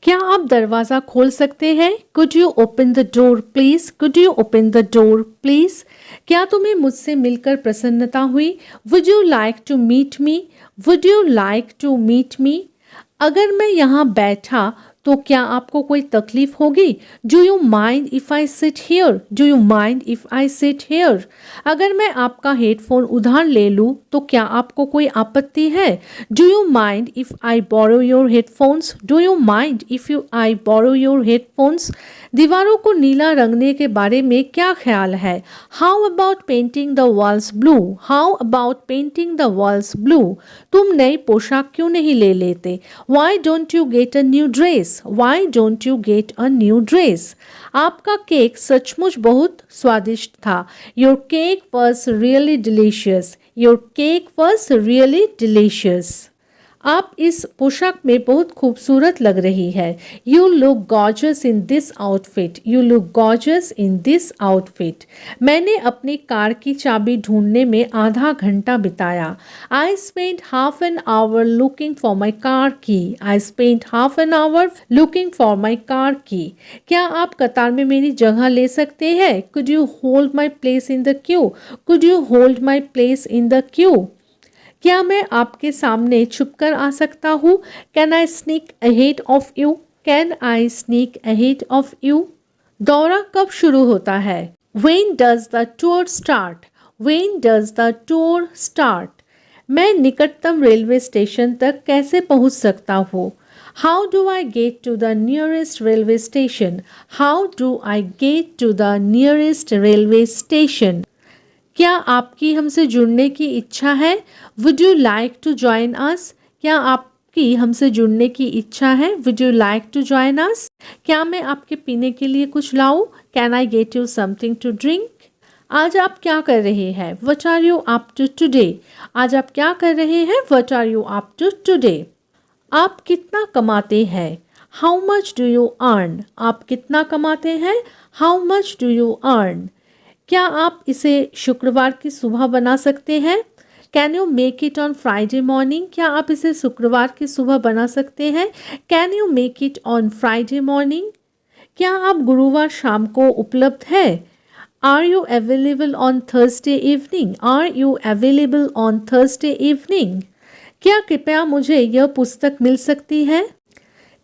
क्या आप दरवाज़ा खोल सकते हैं? Could you open the door please? Could you open the door please? क्या तुम्हें मुझसे मिलकर प्रसन्नता हुई? Would you like to meet me? Would you like to meet me? अगर मैं यहाँ बैठा तो क्या आपको कोई तकलीफ होगी? Do you mind if I sit here? Do you mind if I sit here? अगर मैं आपका हेडफोन उधार ले लूँ तो क्या आपको कोई आपत्ति है? Do you mind if I borrow your headphones? Do you mind if I borrow your headphones? दीवारों को नीला रंगने के बारे में क्या ख्याल है? How about painting the walls blue? How about painting the walls blue? तुम नई पोशाक क्यों नहीं ले लेते? Why don't you get a new dress? Why don't you get a new dress? आपका केक सचमुच बहुत स्वादिष्ट था। Your cake was really delicious. Your cake was really delicious. आप इस पोशाक में बहुत खूबसूरत लग रही है। You look gorgeous in this outfit. You look gorgeous in this outfit. मैंने अपनी कार की चाबी ढूंढने में आधा घंटा बिताया। I spent half an hour looking for my car की। I spent half an hour looking for my car की। क्या आप कतार में मेरी जगह ले सकते हैं? Could you hold my place in the Q? Could you hold my place in the Q? क्या मैं आपके सामने छुपकर आ सकता हूँ? Can I sneak ahead of you? Can I sneak ahead of you? दौरा कब शुरू होता है? When does the tour start? When does the tour start? मैं निकटतम रेलवे स्टेशन तक कैसे पहुँच सकता हूँ? How do I get to the nearest railway station? How do I get to the nearest railway station? क्या आपकी हमसे जुड़ने की इच्छा है? Would you like to join us? क्या आपकी हमसे जुड़ने की इच्छा है? Would you like to join us? क्या मैं आपके पीने के लिए कुछ लाऊं? Can I get you something to drink? आज आप क्या कर रहे हैं? What are you up to today? आज आप क्या कर रहे हैं? What are you up to today? आप कितना कमाते हैं? How much do you earn? आप कितना कमाते हैं? How much do you earn? क्या आप इसे शुक्रवार की सुबह बना सकते हैं? Can you make it on Friday morning? क्या आप इसे शुक्रवार की सुबह बना सकते हैं? Can you make it on Friday morning? क्या आप गुरुवार शाम को उपलब्ध है? Are you available on Thursday evening? Are you available on Thursday evening? क्या कृपया मुझे यह पुस्तक मिल सकती है?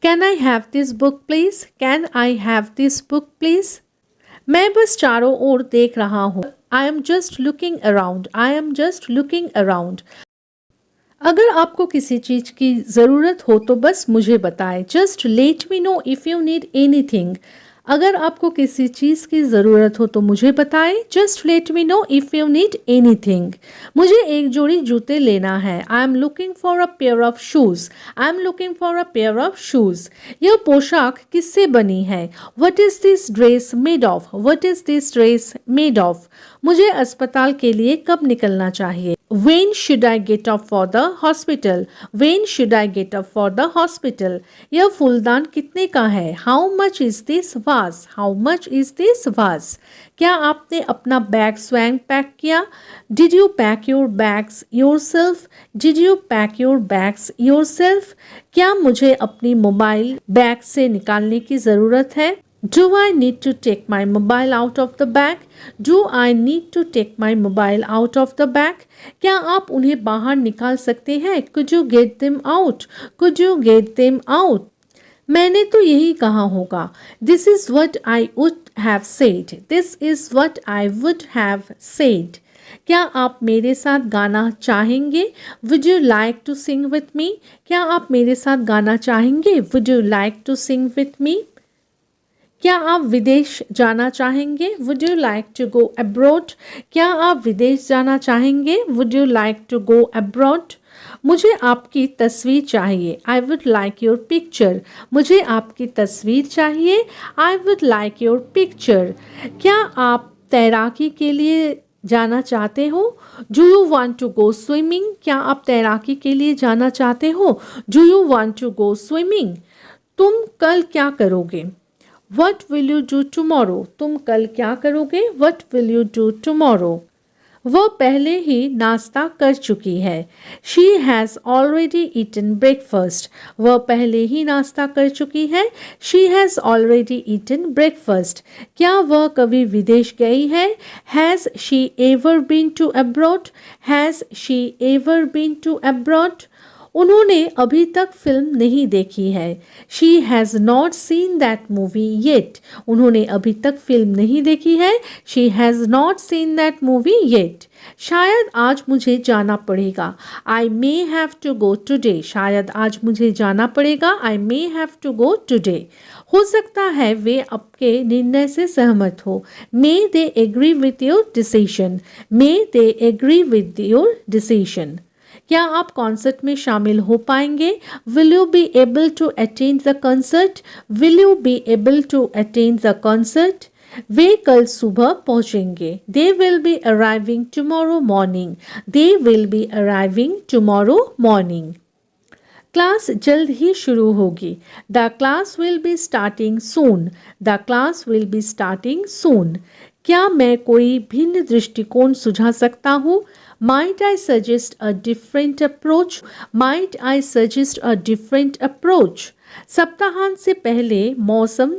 Can I have this book please? Can I have this book please? मैं बस चारों ओर देख रहा हूँ। I am just looking around. I am just looking around. अगर आपको किसी चीज़ की ज़रूरत हो तो बस मुझे बताएं। Just let me know if you need anything. अगर आपको किसी चीज़ की ज़रूरत हो तो मुझे बताएं। Just let me know if you need anything. मुझे एक जोड़ी जूते लेना है। I am looking for a pair of shoes. I am looking for a pair of shoes. यह पोशाक किससे बनी है? What is this dress made of? What is this dress made of? मुझे अस्पताल के लिए कब निकलना चाहिए? When should I get up for the hospital? When should I get up for the hospital? यह फूलदान कितने का है? How much is this vase? How much is this vase? क्या आपने अपना बैग स्वयं पैक किया? Did you pack your bags yourself? Did you pack your bags yourself? क्या मुझे अपनी मोबाइल बैग से निकालने की ज़रूरत है? Do I need to take my mobile out of the bag? Do I need to take my mobile out of the bag? क्या आप उन्हें बाहर निकाल सकते हैं? Could you get them out? Could you get them out? मैंने तो यही कहा होगा। This is what I would have said. This is what I would have said. क्या आप मेरे साथ गाना चाहेंगे? Would you like to sing with me? क्या आप मेरे साथ गाना चाहेंगे? Would you like to sing with me? क्या आप विदेश जाना चाहेंगे? Would you like to go abroad? क्या आप विदेश जाना चाहेंगे? Would you like to go abroad? मुझे आपकी तस्वीर चाहिए। I would like your picture. मुझे आपकी तस्वीर चाहिए। I would like your picture. क्या आप तैराकी के लिए जाना चाहते हो? Do you want to go swimming? क्या आप तैराकी के लिए जाना चाहते हो? Do you want to go swimming? तुम कल क्या करोगे? What will you do tomorrow? तुम कल क्या करोगे? What will you do tomorrow? वह पहले ही नाश्ता कर चुकी है। She has already eaten breakfast. वह पहले ही नाश्ता कर चुकी है। She has already eaten breakfast. क्या वह कभी विदेश गई है? Has she ever been to abroad? Has she ever been to abroad? उन्होंने अभी तक फिल्म नहीं देखी है। She has not seen that movie yet. उन्होंने अभी तक फिल्म नहीं देखी है। She has not seen that movie yet. शायद आज मुझे जाना पड़ेगा। I may have to go today. शायद आज मुझे जाना पड़ेगा। I may have to go today. हो सकता है वे आपके निर्णय से सहमत हो। May they agree with your decision. May they agree with your decision. क्या आप कॉन्सर्ट में शामिल हो पाएंगे? Will you be able to attend the concert? Will you be able to attend the concert? वे कल सुबह पहुंचेंगे। They will be arriving tomorrow morning. They will be arriving tomorrow morning. Class जल्द ही शुरू होगी। The class will be starting soon. The class will be starting soon. क्या मैं कोई भिन्न दृष्टिकोण सुझा सकता हूँ? Might I suggest a different approach? Might I suggest a different approach? सप्ताहांत से पहले मौसम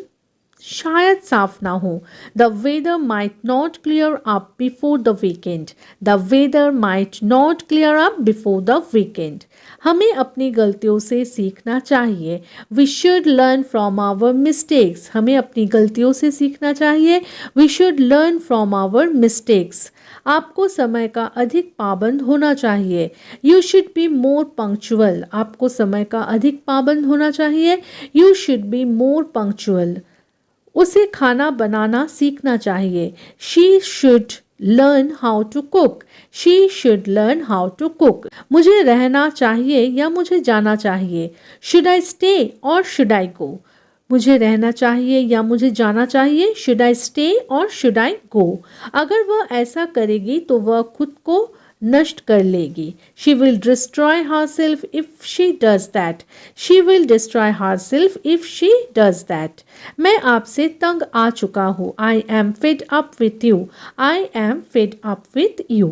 शायद साफ ना हो। The weather might not clear up before the weekend. The weather might not clear up before the weekend. हमें अपनी गलतियों से सीखना चाहिए। We should learn from our mistakes. हमें अपनी गलतियों से सीखना चाहिए। We should learn from our mistakes. आपको समय का अधिक पाबंद होना चाहिए। You should be more punctual. आपको समय का अधिक पाबंद होना चाहिए। You should be more punctual. उसे खाना बनाना सीखना चाहिए। She should learn how to cook. She should learn how to cook. मुझे रहना चाहिए या मुझे जाना चाहिए? Should I stay or should I go? मुझे रहना चाहिए या मुझे जाना चाहिए? Should I stay or should I go? अगर वह ऐसा करेगी तो वह खुद को नष्ट कर लेगी। She will destroy herself if she does that. She will destroy herself if she does that. मैं आपसे तंग आ चुका हूँ। I am fed up with you. I am fed up with you.